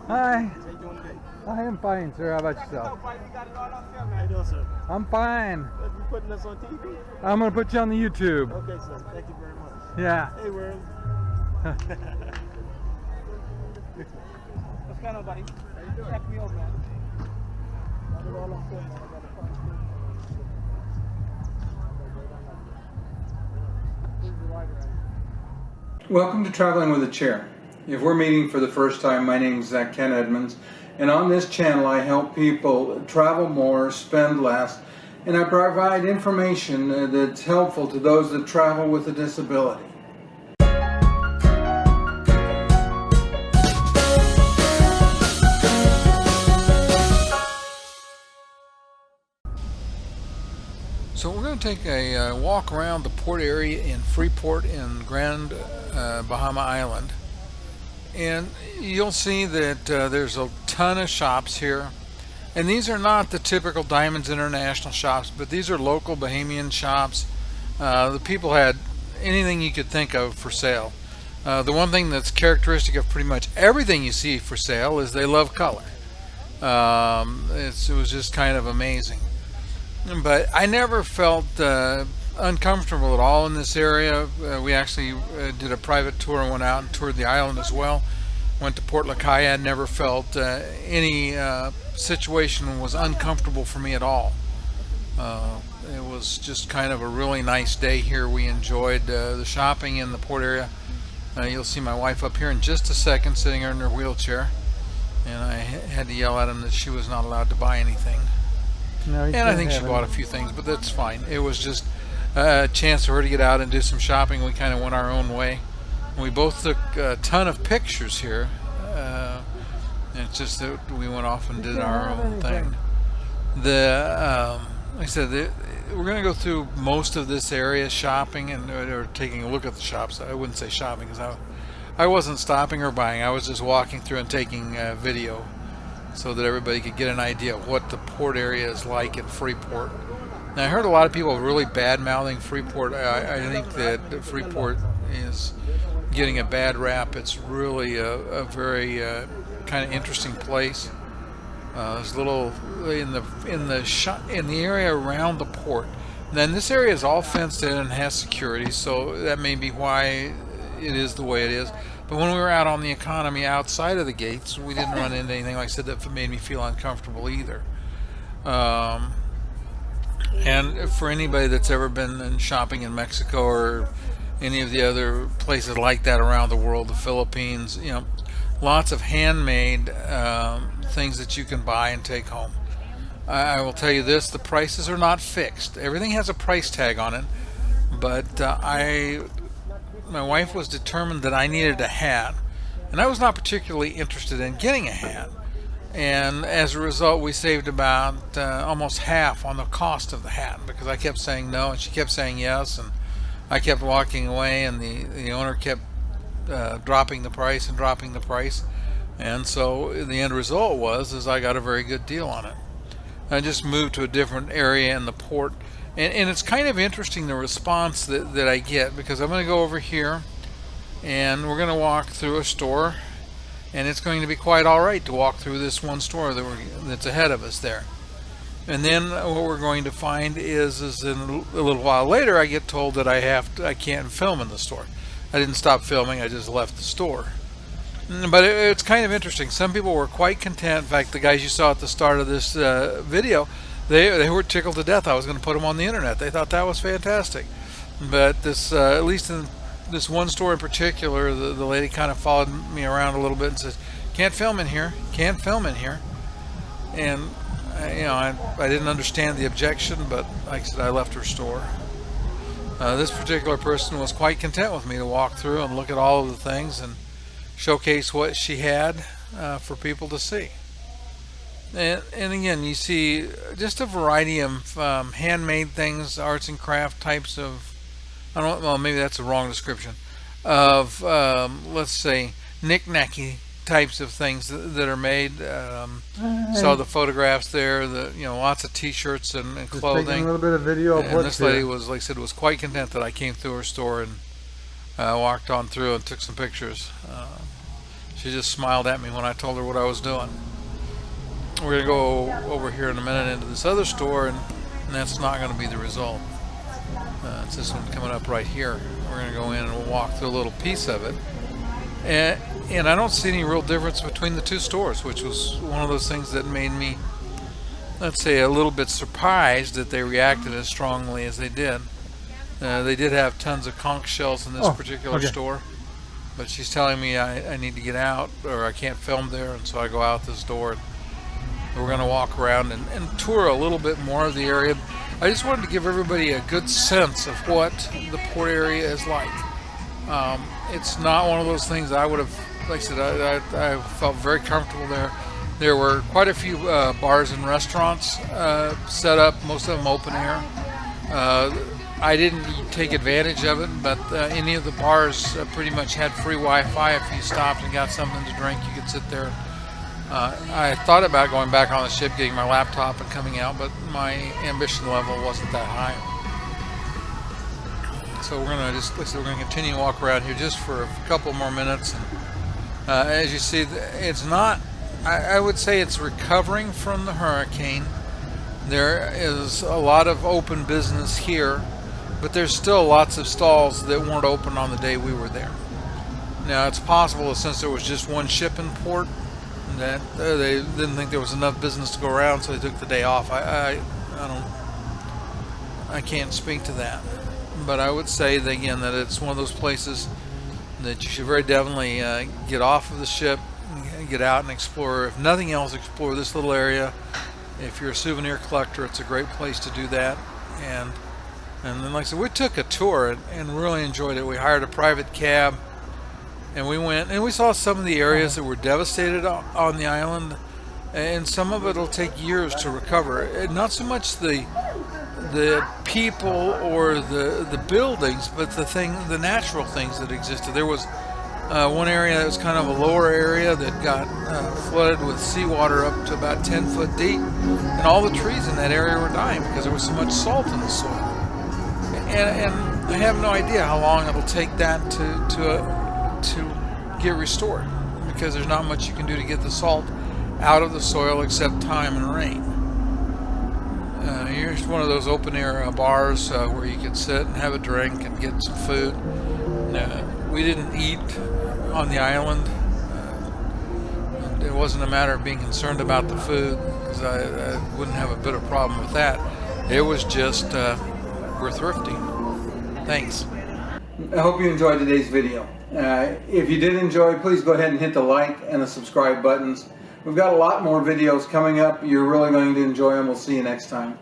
Hi. I am fine, sir. How about yourself? How you doing, sir? I'm fine. You putting us on TV? I'm going to put you on the YouTube. Okay, sir. Thank you very much. Yeah. Hey, Will. What's going on, buddy? Check me over, man. Welcome to Traveling with a Chair. If we're meeting for the first time, my name is Ken Edmonds, and on this channel I help people travel more, spend less, and I provide information that's helpful to those that travel with a disability. So we're going to take a walk around the port area in Freeport in Grand Bahama Island, and you'll see that there's a ton of shops here, and these are not the typical Diamonds International shops, but these are local Bahamian shops. The people had anything you could think of for sale. The one thing that's characteristic of pretty much everything you see for sale is they love color. It was just kind of amazing. But I never felt uncomfortable at all in this area. We actually did a private tour and went out and toured the island as well. Went to Port Lacaya. Never felt any situation was uncomfortable for me at all. It was just kind of a really nice day here. We enjoyed the shopping in the port area. You'll see my wife up here in just a second, sitting in her wheelchair, and I had to yell at him that she was not allowed to buy anything. No, and I think she bought a few things, but that's fine. It was just a chance for her to get out and do some shopping. We kind of went our own way. We both took a ton of pictures here. It's just that we went off and did our own thing. Like I said, we're going to go through most of this area shopping and or taking a look at the shops. I wouldn't say shopping because I wasn't stopping or buying. I was just walking through and taking video, so that everybody could get an idea of what the port area is like in Freeport. Now, I heard a lot of people really bad-mouthing Freeport. I think that Freeport is getting a bad rap. It's really a very kind of interesting place. There's a little in the area around the port. And then this area is all fenced in and has security, so that may be why it is the way it is. But when we were out on the economy outside of the gates, we didn't run into anything, like I said, that made me feel uncomfortable either. And for anybody that's ever been shopping in Mexico or any of the other places like that around the world, the Philippines, you know, lots of handmade things that you can buy and take home. I will tell you this, the prices are not fixed. Everything has a price tag on it, but my wife was determined that I needed a hat, and I was not particularly interested in getting a hat, and as a result we saved about almost half on the cost of the hat, because I kept saying no and she kept saying yes, and I kept walking away, and the owner kept dropping the price, and so the end result was I got a very good deal on it. I just moved to a different area in the port. And it's kind of interesting, the response that I get, because I'm going to go over here and we're going to walk through a store, and it's going to be quite all right to walk through this one store that's ahead of us there. And then what we're going to find is in a little while later I get told that I can't film in the store. I didn't stop filming, I just left the store. But it's kind of interesting. Some people were quite content. In fact, the guys you saw at the start of this video, they were tickled to death I was going to put them on the internet. They thought that was fantastic. But this, at least in this one store in particular, the lady kind of followed me around a little bit and says, "Can't film in here. Can't film in here." And you know, I didn't understand the objection, but like I said, I left her store. This particular person was quite content with me to walk through and look at all of the things and showcase what she had for people to see. And again, you see just a variety of handmade things, arts and craft types of, well, maybe that's a wrong description, of let's say knick-knacky types of things that are made. Saw the photographs there. Lots of T-shirts and Just taking a clothing. little bit of video of And what's this lady here. was, like I said, was quite content that I came through her store and walked on through and took some pictures. She just smiled at me when I told her what I was doing. We're gonna go over here in a minute into this other store, and that's not going to be the result. It's this one coming up right here. We're going to go in and we'll walk through a little piece of it. And I don't see any real difference between the two stores, which was one of those things that made me, let's say, a little bit surprised that they reacted as strongly as they did. They did have tons of conch shells in this particular store, but she's telling me I need to get out or I can't film there, and so I go out this door. And we're going to walk around and tour a little bit more of the area. I just wanted to give everybody a good sense of what the port area is like. It's not one of those things I would have, like I said, I felt very comfortable there. There were quite a few bars and restaurants set up, most of them open air. I didn't take advantage of it, but any of the bars pretty much had free Wi-Fi. If you stopped and got something to drink, you could sit there. I thought about going back on the ship, getting my laptop and coming out, but my ambition level wasn't that high. So we're gonna we're gonna continue to walk around here just for a couple more minutes. And, as you see, it's not. I would say it's recovering from the hurricane. There is a lot of open business here, but there's still lots of stalls that weren't open on the day we were there. Now it's possible that since there was just one ship in port, that they didn't think there was enough business to go around, so they took the day off. I can't speak to that, but I would say that, again, that it's one of those places that you should very definitely get off of the ship, and get out and explore. If nothing else, explore this little area. If you're a souvenir collector, it's a great place to do that. And then, like I said, we took a tour and really enjoyed it. We hired a private cab. And we went and we saw some of the areas that were devastated on the island, and some of it will take years to recover. Not so much the people or the buildings, but the natural things that existed. There was one area that was kind of a lower area that got flooded with seawater up to about 10 foot deep, and all the trees in that area were dying because there was so much salt in the soil. And I have no idea how long it'll take that to get restored, because there's not much you can do to get the salt out of the soil except time and rain. Here's one of those open air bars where you can sit and have a drink and get some food. We didn't eat on the island. It wasn't a matter of being concerned about the food, because I wouldn't have a bit of problem with that. It was just we're thrifting. Thanks. I hope you enjoyed today's video. If you did enjoy, please go ahead and hit the like and the subscribe buttons. We've got a lot more videos coming up. You're really going to enjoy them. We'll see you next time.